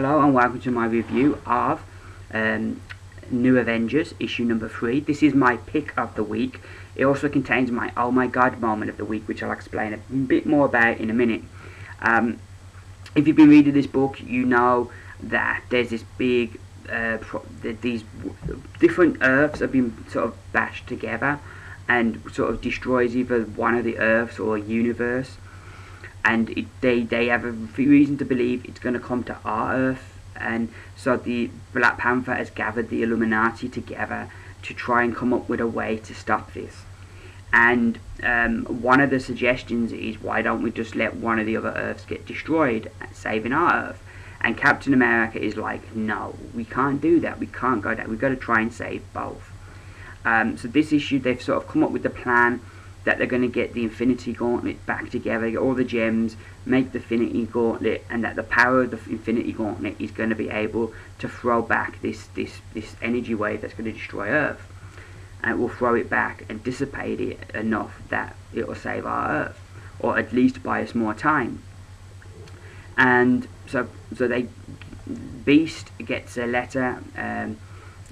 Hello and welcome to my review of New Avengers issue number 3. This is my pick of the week. It also contains my oh my god moment of the week, which I'll explain a bit more about in a minute. If you've been reading this book, you know that there's this big these different Earths have been sort of bashed together and sort of destroys either one of the Earths or a universe. And they have a reason to believe it's going to come to our Earth, and so the Black Panther has gathered the Illuminati together to try and come up with a way to stop this. And one of the suggestions is, why don't we just let one of the other Earths get destroyed, saving our Earth? And Captain America is like, no, we can't do that, we can't go that, we've got to try and save both. So this issue, they've sort of come up with the plan that they're going to get the Infinity Gauntlet back together, get all the gems, make the Infinity Gauntlet, and that the power of the Infinity Gauntlet is going to be able to throw back this energy wave that's going to destroy Earth. And it will throw it back and dissipate it enough that it will save our Earth, or at least buy us more time. And so Beast gets a letter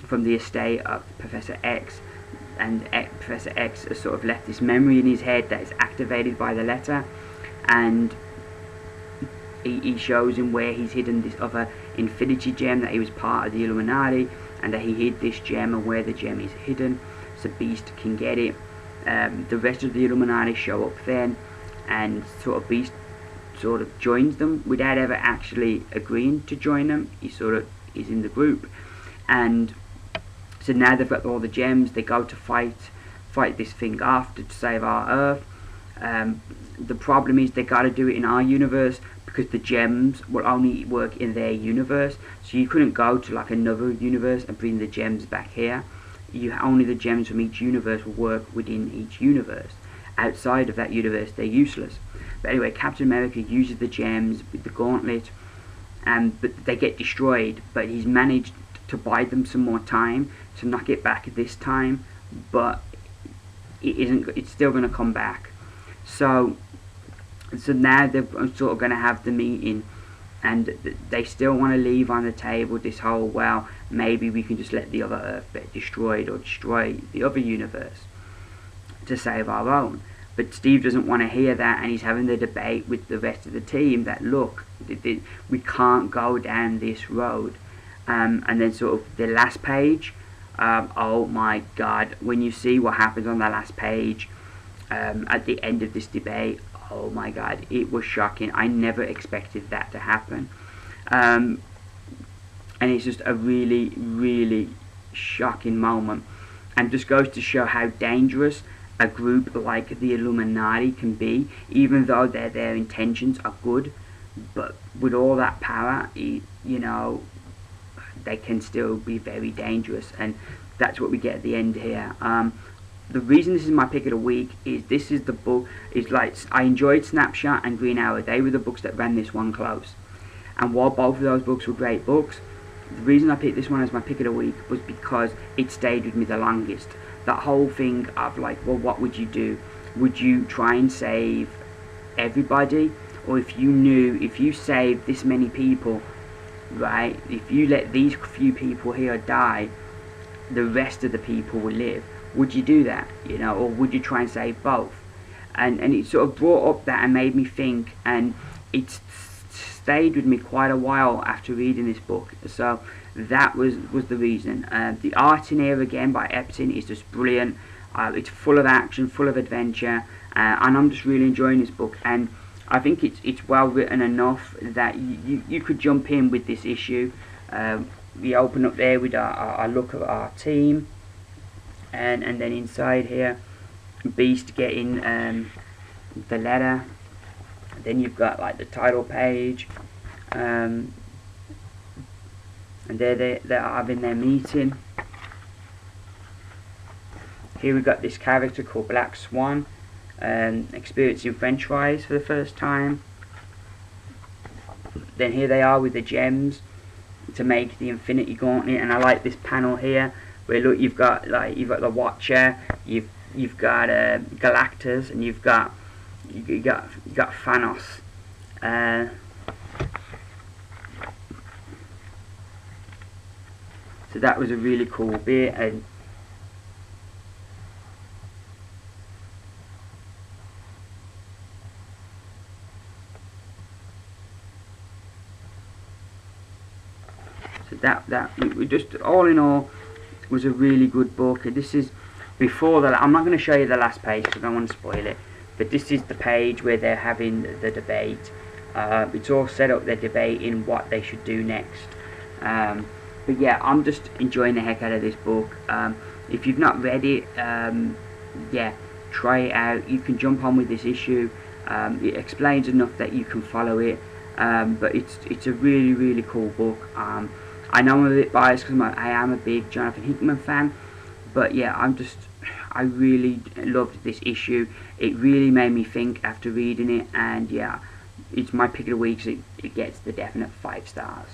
from the estate of Professor X, and Professor X has sort of left this memory in his head that is activated by the letter, and he shows him where he's hidden this other Infinity Gem, that he was part of the Illuminati, and that he hid this gem and where the gem is hidden, so Beast can get it. The rest of the Illuminati show up then, and sort of Beast sort of joins them without ever actually agreeing to join them. He sort of is in the group, and so now they've got all the gems. They go to fight this thing off to save our Earth. The problem is they got to do it in our universe, because the gems will only work in their universe. So you couldn't go to like another universe and bring the gems back here. Only the gems from each universe will work within each universe. Outside of that universe, they're useless. But anyway, Captain America uses the gems with the gauntlet, but they get destroyed. But he's managed to buy them some more time to knock it back this time, but it's still going to come back. So now they're sort of going to have the meeting, and they still want to leave on the table this whole, well, maybe we can just let the other Earth get destroyed, or destroy the other universe to save our own. But Steve doesn't want to hear that, and he's having the debate with the rest of the team that, look, we can't go down this road. And then sort of the last page, oh my god, when you see what happens on the last page at the end of this debate, oh my god, it was shocking. I never expected that to happen. And it's just a really, really shocking moment, and just goes to show how dangerous a group like the Illuminati can be, even though their intentions are good. But with all that power, you know, they can still be very dangerous, and that's what we get at the end here. The reason this is my pick of the week is this is the book. It's like, I enjoyed Snapshot and Green Arrow. They were the books that ran this one close, and while both of those books were great books, the reason I picked this one as my pick of the week was because it stayed with me the longest. That whole thing of like, well, what would you do? Would you try and save everybody? Or if you saved this many people, right, if you let these few people here die, the rest of the people will live, would you do that? You know, or would you try and save both? And it sort of brought up that and made me think, and it's stayed with me quite a while after reading this book. So that was the reason. The art in here again by Epson is just brilliant. It's full of action, full of adventure, and I'm just really enjoying this book. And I think it's well written enough that you could jump in with this issue. We open up there with our look at our team, and then inside here, Beast getting the letter. Then you've got like the title page, and they're having their meeting. Here we've got this character called Black Swan, experiencing French fries for the first time. Then here they are with the gems to make the Infinity Gauntlet, and I like this panel here where, look, you've got the Watcher, you've got Galactus, and you've got Thanos. So that was a really cool bit. And so that we just, all in all, was a really good book. This is before the, I'm not going to show you the last page because I don't want to spoil it, but this is the page where they're having the debate. It's all set up, they're debating what they should do next. But yeah, I'm just enjoying the heck out of this book. If you've not read it, yeah, try it out. You can jump on with this issue. It explains enough that you can follow it, but it's a really, really cool book. I know I'm a bit biased because I am a big Jonathan Hickman fan, but yeah, I really loved this issue. It really made me think after reading it, and yeah, it's my pick of the week, so it gets the definite 5 stars.